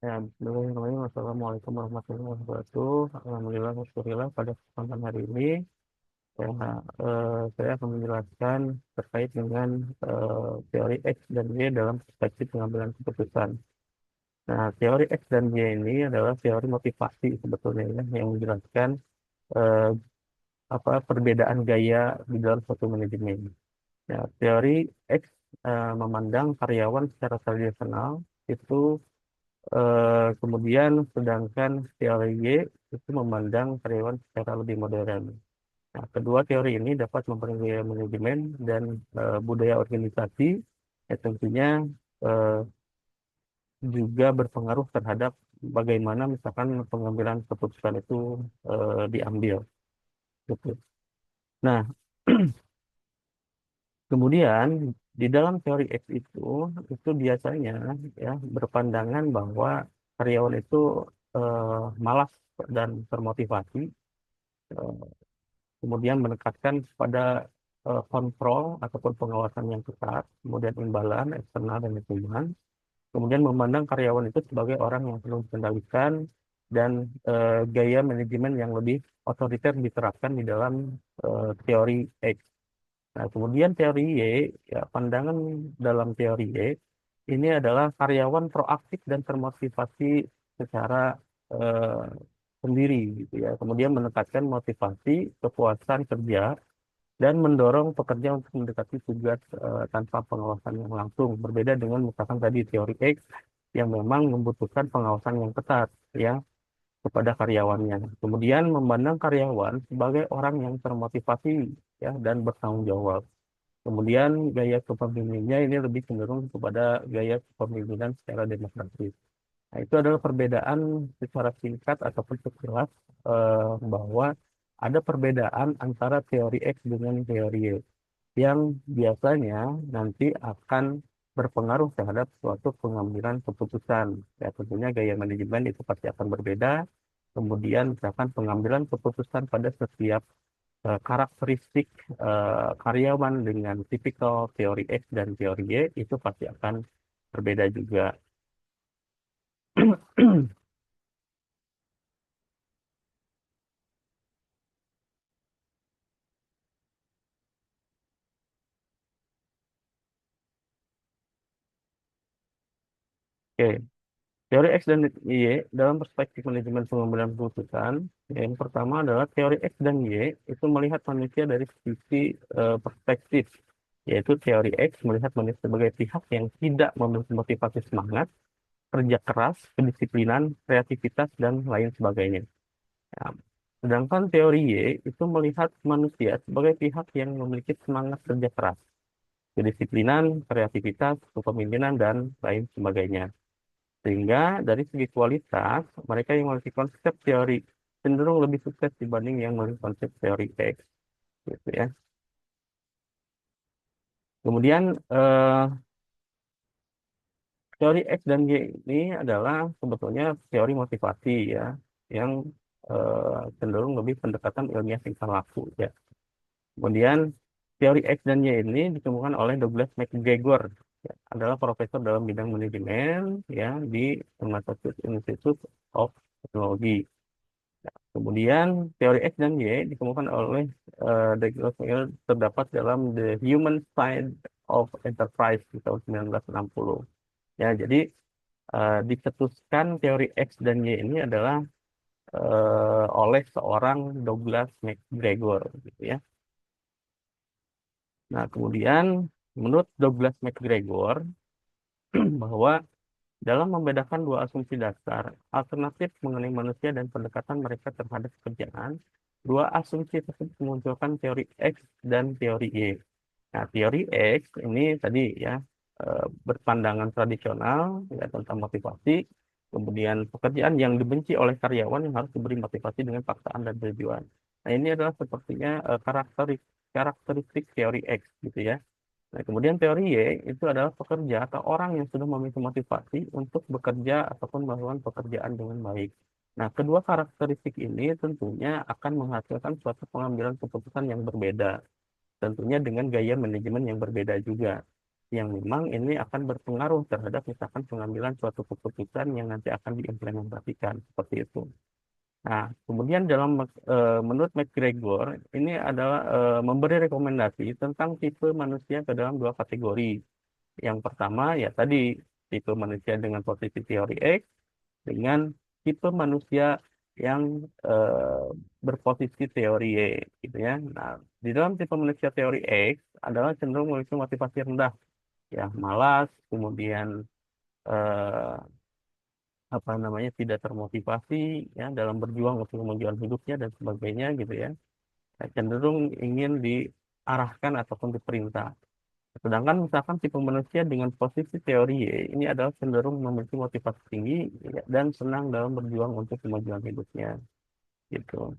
Ya, bismillahirrahmanirrahim. Assalamualaikum warahmatullahi wabarakatuh. Alhamdulillah, syukurillah pada kesempatan hari ini saya akan menjelaskan terkait dengan teori X dan Y dalam perspektif pengambilan keputusan. Nah, teori X dan Y ini adalah teori motivasi sebetulnya ya, yang menjelaskan eh, apa perbedaan gaya di dalam suatu manajemen. Ya, teori X memandang karyawan secara tradisional itu. Kemudian sedangkan teori Y itu memandang karyawan secara lebih modern. Nah, kedua teori ini dapat mempengaruhi manajemen dan budaya organisasi, ya tentunya eh, juga berpengaruh terhadap bagaimana misalkan pengambilan keputusan itu diambil. Gitu. Nah, kemudian di dalam teori X itu biasanya ya berpandangan bahwa karyawan itu malas dan termotivasi, eh, kemudian menekatkan pada kontrol ataupun pengawasan yang ketat, kemudian imbalan eksternal dan lingkungan, kemudian memandang karyawan itu sebagai orang yang perlu dikendalikan dan gaya manajemen yang lebih otoriter diterapkan di dalam teori X. Nah, kemudian teori Y, ya, pandangan dalam teori Y, ini adalah karyawan proaktif dan termotivasi secara eh, sendiri, gitu ya. Kemudian menekankan motivasi, kepuasan kerja, dan mendorong pekerja untuk mendekati tugas tanpa pengawasan yang langsung. Berbeda dengan misalkan tadi teori X, yang memang membutuhkan pengawasan yang ketat, ya kepada karyawannya. Kemudian memandang karyawan sebagai orang yang termotivasi ya dan bertanggung jawab. Kemudian gaya kepemimpinannya ini lebih cenderung kepada gaya kepemimpinan secara demokratis. Nah, itu adalah perbedaan secara singkat ataupun sekilas bahwa ada perbedaan antara teori X dengan teori Y yang biasanya nanti akan berpengaruh terhadap suatu pengambilan keputusan. Ya, tentunya gaya manajemen itu pasti akan berbeda. Kemudian misalkan pengambilan keputusan pada setiap karakteristik karyawan dengan tipikal teori X dan teori Y itu pasti akan berbeda juga. Oke, teori X dan Y dalam perspektif manajemen pengambilan keputusan, yang pertama adalah teori X dan Y itu melihat manusia dari sisi perspektif, yaitu teori X melihat manusia sebagai pihak yang tidak memiliki motivasi semangat, kerja keras, kedisiplinan, kreativitas, dan lain sebagainya. Ya. Sedangkan teori Y itu melihat manusia sebagai pihak yang memiliki semangat kerja keras, kedisiplinan, kreativitas, kepemimpinan, dan lain sebagainya. Sehingga dari segi kualitas, mereka yang memiliki konsep teori cenderung lebih sukses dibanding yang memiliki konsep teori X, gitu ya. Kemudian teori X dan Y ini adalah sebetulnya teori motivasi ya, yang cenderung lebih pendekatan ilmiah tingkah laku ya. Kemudian teori X dan Y ini ditemukan oleh Douglas McGregor, ya, adalah profesor dalam bidang manajemen ya di Massachusetts Institute of Technology. Kemudian teori X dan Y ditemukan oleh Douglas McGregor terdapat dalam The Human Side of Enterprise di tahun 1960. Ya, jadi dicetuskan teori X dan Y ini adalah oleh seorang Douglas McGregor, gitu ya. Nah, kemudian menurut Douglas McGregor bahwa dalam membedakan dua asumsi dasar, alternatif mengenai manusia dan pendekatan mereka terhadap pekerjaan, dua asumsi tersebut memunculkan teori X dan teori Y. Nah, teori X ini tadi ya berpandangan tradisional ya, tentang motivasi, kemudian pekerjaan yang dibenci oleh karyawan yang harus diberi motivasi dengan paksaan dan tujuan. Nah, ini adalah sepertinya karakteristik teori X gitu ya. Nah, kemudian teori Y itu adalah pekerja atau orang yang sudah memiliki motivasi untuk bekerja ataupun melakukan pekerjaan dengan baik. Nah, kedua karakteristik ini tentunya akan menghasilkan suatu pengambilan keputusan yang berbeda, tentunya dengan gaya manajemen yang berbeda juga. yang memang ini akan berpengaruh terhadap misalkan pengambilan suatu keputusan yang nanti akan diimplementasikan seperti itu. Nah, kemudian menurut McGregor ini adalah memberi rekomendasi tentang tipe manusia ke dalam dua kategori. Yang pertama ya tadi tipe manusia dengan posisi teori X dengan tipe manusia yang berposisi teori Y, gitu ya. Nah, di dalam tipe manusia teori X adalah cenderung memiliki motivasi rendah, ya malas, kemudian eh, apa namanya tidak termotivasi ya dalam berjuang untuk kemajuan hidupnya dan sebagainya gitu ya. Cenderung ingin diarahkan ataupun diperintah. Sedangkan misalkan tipe manusia dengan posisi teori Y ini adalah cenderung memiliki motivasi tinggi ya, dan senang dalam berjuang untuk kemajuan hidupnya gitu.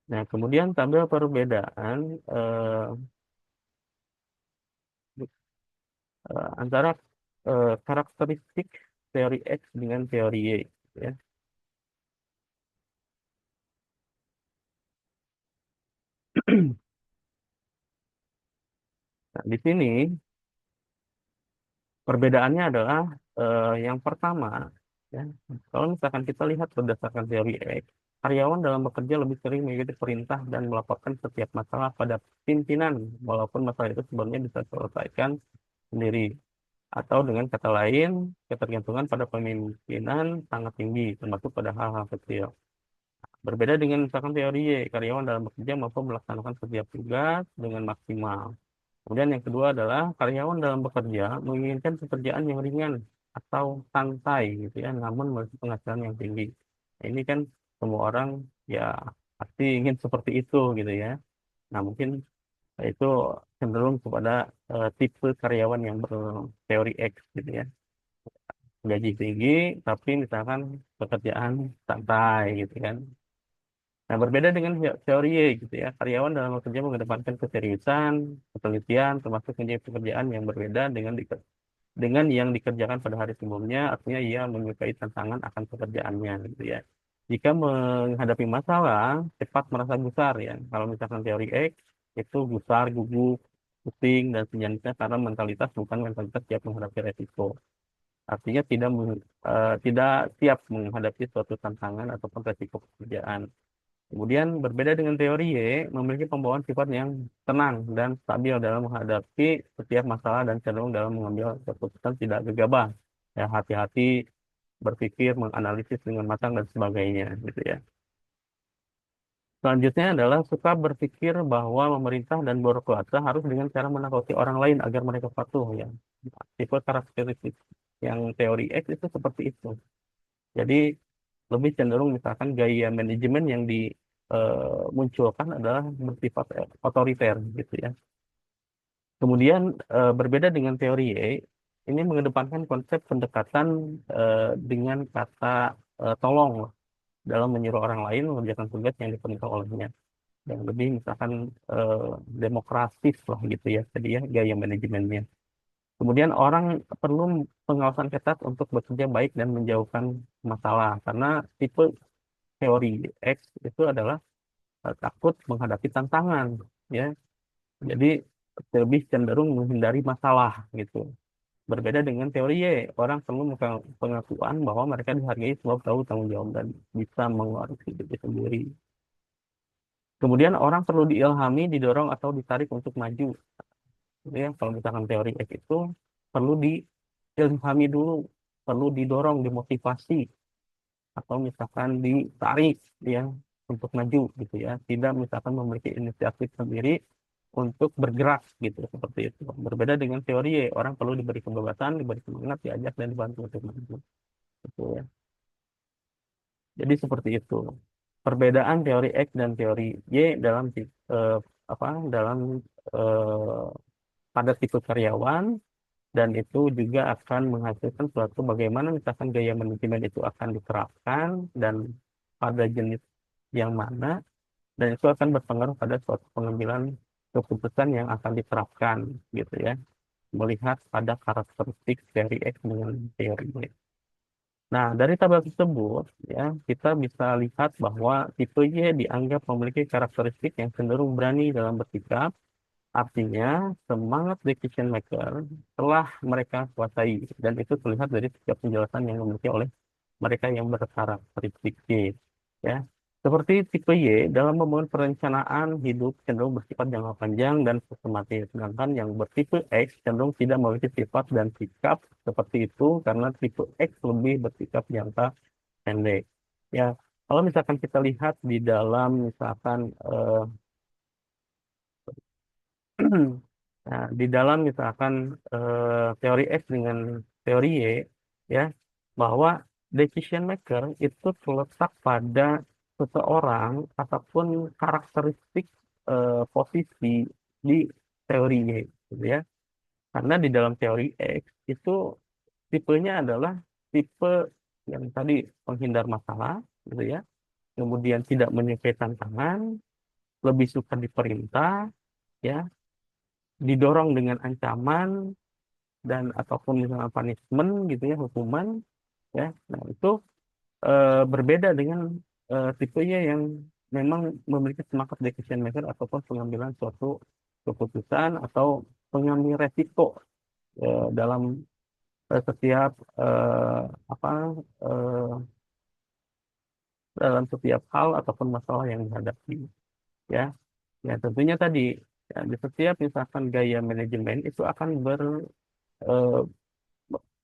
Nah, kemudian tabel perbedaan eh, antara karakteristik teori X dengan teori Y ya. Nah, di sini perbedaannya adalah yang pertama, ya, kalau misalkan kita lihat berdasarkan teori X, karyawan dalam bekerja lebih sering mengikuti perintah dan melaporkan setiap masalah pada pimpinan, walaupun masalah itu sebenarnya bisa diselesaikan sendiri. Atau dengan kata lain, ketergantungan pada pemimpinan sangat tinggi, termasuk pada hal-hal kecil. Berbeda dengan misalkan teori Y, karyawan dalam bekerja mampu melaksanakan setiap tugas dengan maksimal. Kemudian yang kedua adalah karyawan dalam bekerja menginginkan pekerjaan yang ringan atau santai gitu ya, namun memiliki penghasilan yang tinggi. Nah, ini kan semua orang ya pasti ingin seperti itu gitu ya. Nah, mungkin itu cenderung kepada tipe karyawan yang berteori X gitu ya. Gaji tinggi tapi misalkan pekerjaan santai gitu kan. Nah, berbeda dengan teori Y gitu ya. Karyawan dalam bekerja mengedepankan keseriusan, ketelitian, termasuk menjadi pekerjaan yang berbeda dengan yang dikerjakan pada hari sebelumnya, artinya ia menyukai tantangan akan pekerjaannya gitu ya. Jika menghadapi masalah, cepat merasa gusar ya. Kalau misalkan teori X, itu gusar, gugup, pusing, dan sejenisnya karena mentalitas bukan mentalitas siap menghadapi resiko. Artinya tidak siap menghadapi suatu tantangan ataupun resiko pekerjaan. Kemudian berbeda dengan teori Y, memiliki pembawaan sifat yang tenang dan stabil dalam menghadapi setiap masalah dan cenderung dalam mengambil keputusan tidak gegabah. Ya, hati-hati berpikir, menganalisis dengan matang dan sebagainya, gitu ya. Selanjutnya adalah suka berpikir bahwa pemerintah dan berkuasa harus dengan cara menakuti orang lain agar mereka patuh, ya. Tipe karakteristik yang teori X itu seperti itu. Jadi lebih cenderung misalkan gaya manajemen yang dimunculkan adalah bersifat otoriter gitu ya. Kemudian berbeda dengan teori Y, ini mengedepankan konsep pendekatan dengan kata tolong dalam menyuruh orang lain mengerjakan tugas yang diperintah olehnya. Dan lebih misalkan eh, demokratis lah gitu ya tadi ya gaya manajemennya. Kemudian orang perlu pengawasan ketat untuk bekerja baik dan menjauhkan masalah karena tipe teori X itu adalah takut menghadapi tantangan ya jadi lebih cenderung menghindari masalah gitu berbeda dengan teori Y orang perlu pengakuan bahwa mereka dihargai sebab tahu tanggung jawab dan bisa mengelola hidupnya sendiri kemudian orang perlu diilhami didorong atau ditarik untuk maju gitu ya kalau misalkan teori X itu perlu diilhami dulu perlu didorong dimotivasi atau misalkan ditarik ya untuk maju gitu ya tidak misalkan memiliki inisiatif sendiri untuk bergerak gitu seperti itu berbeda dengan teori Y, orang perlu diberi kebebasan diberi semangat diajak dan dibantu untuk maju gitu ya jadi seperti itu perbedaan teori X dan teori Y eh, apa dalam eh, pada tipe karyawan dan itu juga akan menghasilkan suatu bagaimana misalkan gaya manajemen itu akan diterapkan dan pada jenis yang mana dan itu akan berpengaruh pada suatu pengambilan keputusan yang akan diterapkan gitu ya melihat pada karakteristik teori X dengan teori Y. Nah, dari tabel tersebut, ya, kita bisa lihat bahwa tipe Y dianggap memiliki karakteristik yang cenderung berani dalam bersikap. Artinya, semangat decision maker telah mereka kuasai, dan itu terlihat dari setiap penjelasan yang dimiliki oleh mereka yang berkarakteristik Y. Ya, seperti tipe Y dalam membangun perencanaan hidup cenderung bersifat jangka panjang dan sistematis, sedangkan yang bertipe X cenderung tidak memiliki sifat dan sikap seperti itu karena tipe X lebih bersikap jangka pendek. Ya, kalau misalkan kita lihat di dalam misalkan nah, di dalam misalkan teori X dengan teori Y, ya, bahwa decision maker itu terletak pada seseorang ataupun karakteristik posisi di teori Y, gitu ya. Karena di dalam teori X itu tipenya adalah tipe yang tadi penghindar masalah, gitu ya. Kemudian tidak menyukai tantangan, lebih suka diperintah, ya, didorong dengan ancaman dan ataupun misalnya punishment gitu ya, hukuman, ya. Nah, itu berbeda dengan tipenya yang memang memiliki semangat decision maker ataupun pengambilan suatu keputusan atau pengambil resiko dalam setiap apa eh, dalam setiap hal ataupun masalah yang dihadapi, ya. Ya, tentunya tadi, ya, di setiap misalkan gaya manajemen itu eh,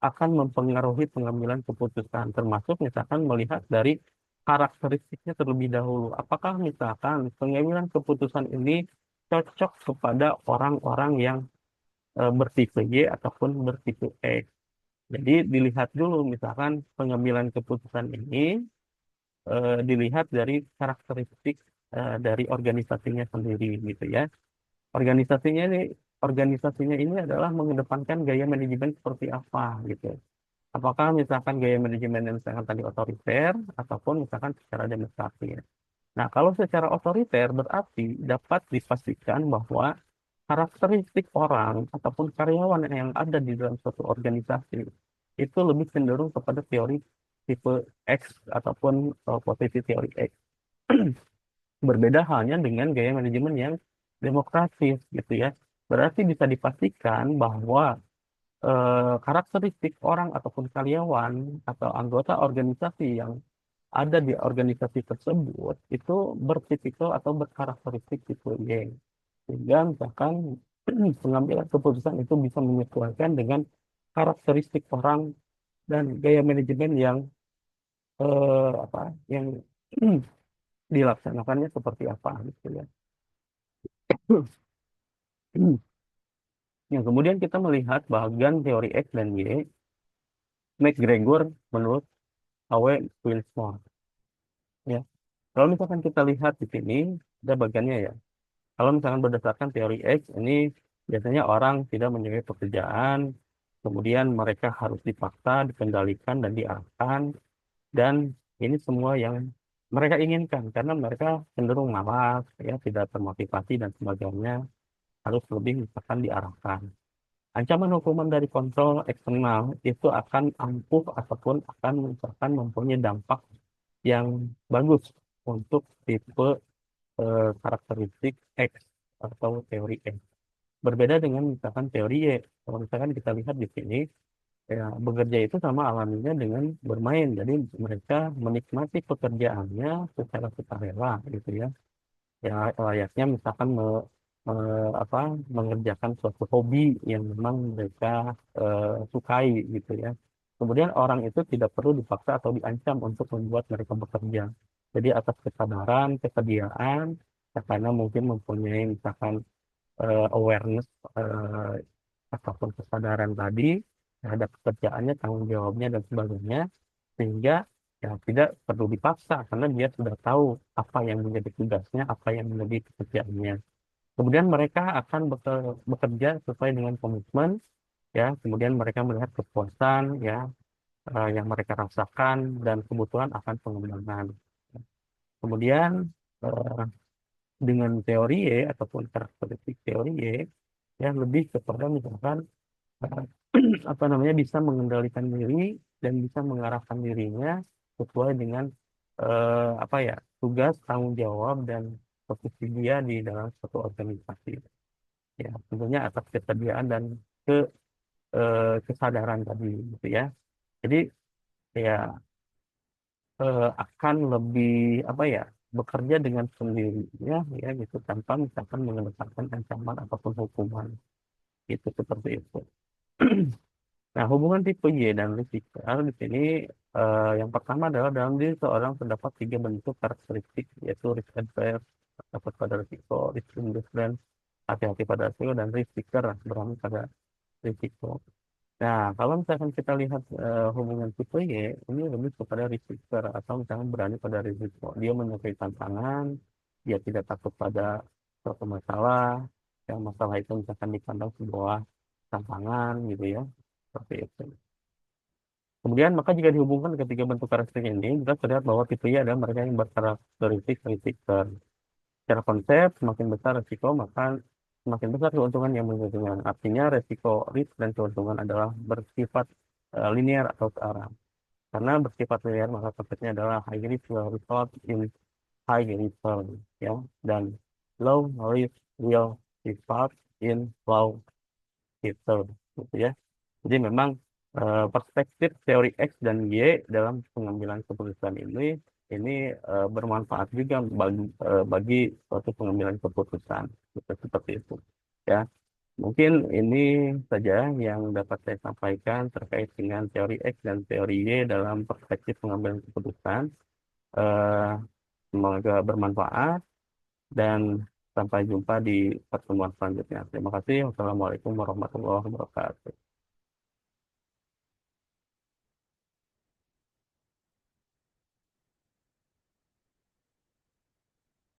akan mempengaruhi pengambilan keputusan, termasuk misalkan melihat dari karakteristiknya terlebih dahulu. Apakah misalkan pengambilan keputusan ini cocok kepada orang-orang yang bertipe Y ataupun bertipe X. Jadi dilihat dulu misalkan pengambilan keputusan ini dilihat dari karakteristik dari organisasinya sendiri gitu ya. Organisasinya ini organisasinya ini adalah mengedepankan gaya manajemen seperti apa gitu. Apakah misalkan gaya manajemen yang misalkan tadi otoriter ataupun misalkan secara demokratis. Nah, kalau secara otoriter berarti dapat dipastikan bahwa karakteristik orang ataupun karyawan yang ada di dalam suatu organisasi itu lebih cenderung kepada teori tipe X ataupun posisi teori X. Berbeda halnya dengan gaya manajemen yang demokratis gitu ya. Berarti bisa dipastikan bahwa karakteristik orang ataupun karyawan atau anggota organisasi yang ada di organisasi tersebut itu bertipikal atau berkarakteristik tipe Y. Sehingga misalkan pengambilan keputusan itu bisa menyesuaikan dengan karakteristik orang dan gaya manajemen yang apa yang dilaksanakannya seperti apa gitu ya. Yang kemudian kita melihat bagian teori X dan Y, McGregor menurut Awe Wilsmore. Ya, kalau misalkan kita lihat di sini ada bagiannya ya. Kalau misalkan berdasarkan teori X ini biasanya orang tidak menyukai pekerjaan, kemudian mereka harus dipaksa, dikendalikan dan diarahkan, dan ini semua yang mereka inginkan karena mereka cenderung malas, ya, tidak termotivasi dan sebagainya, harus lebih misalkan diarahkan. Ancaman hukuman dari kontrol eksternal itu akan ampuh ataupun akan misalkan mempunyai dampak yang bagus untuk tipe karakteristik X atau teori X. Berbeda dengan misalkan teori Y. Kalau misalkan kita lihat di sini, ya, bekerja itu sama alaminya dengan bermain. Jadi mereka menikmati pekerjaannya secara sukarela gitu ya. Ya, layaknya misalkan apa, mengerjakan suatu hobi yang memang mereka sukai gitu ya. Kemudian orang itu tidak perlu dipaksa atau diancam untuk membuat mereka bekerja. Jadi atas kesadaran, kesediaan, ya, karena mungkin mempunyai misalkan awareness eh, ataupun kesadaran tadi terhadap pekerjaannya, tanggung jawabnya dan sebagainya, sehingga ya tidak perlu dipaksa karena dia sudah tahu apa yang menjadi tugasnya, apa yang menjadi pekerjaannya. Kemudian mereka akan bekerja sesuai dengan komitmen, ya. Kemudian mereka melihat kepuasan, ya, yang mereka rasakan dan kebutuhan akan pengembangan. Kemudian eh, dengan teori Y ataupun karakteristik teori Y, ya, lebih kepada misalkan eh, apa namanya, bisa mengendalikan diri, dan bisa mengarahkan dirinya sesuai dengan apa ya, tugas, tanggung jawab dan posisi dia di dalam suatu organisasi. Ya, tentunya atas kesediaan dan ke kesadaran tadi gitu ya. Jadi ya akan lebih apa ya, bekerja dengan sendirinya ya gitu, tanpa misalkan mengedepankan ancaman ataupun hukuman gitu, seperti itu. Nah, hubungan tipe Y dan risiko di sini yang pertama adalah dalam diri seorang terdapat tiga bentuk karakteristik, yaitu risk adverse, takut pada risiko, risk indifferent, hati-hati pada risiko, dan risk seeker, berani pada risiko. Nah, kalau misalkan kita lihat hubungan tipe Y, ini lebih kepada risk seeker atau misalkan berani pada risiko. Dia menyukai tantangan, dia tidak takut pada suatu masalah, yang masalah itu misalkan dipandang sebuah tantangan gitu ya, seperti itu. Kemudian maka jika dihubungkan ketiga bentuk karakteristik ini, kita terlihat bahwa tipe Y adalah mereka yang berkarakteristik risiko. Secara konsep, semakin besar risiko, maka semakin besar keuntungan yang menguntungkan. Artinya risiko, risk, dan keuntungan adalah bersifat linear atau searah. Karena bersifat linear, maka konsepnya adalah high risk will result in high return, ya, dan low risk will result in low return, gitu ya. Jadi memang perspektif teori X dan Y dalam pengambilan keputusan ini bermanfaat juga bagi suatu pengambilan keputusan, gitu, seperti itu. Ya, mungkin ini saja yang dapat saya sampaikan terkait dengan teori X dan teori Y dalam perspektif pengambilan keputusan. Eh, Semoga bermanfaat dan sampai jumpa di pertemuan selanjutnya. Terima kasih. Wassalamualaikum warahmatullahi wabarakatuh.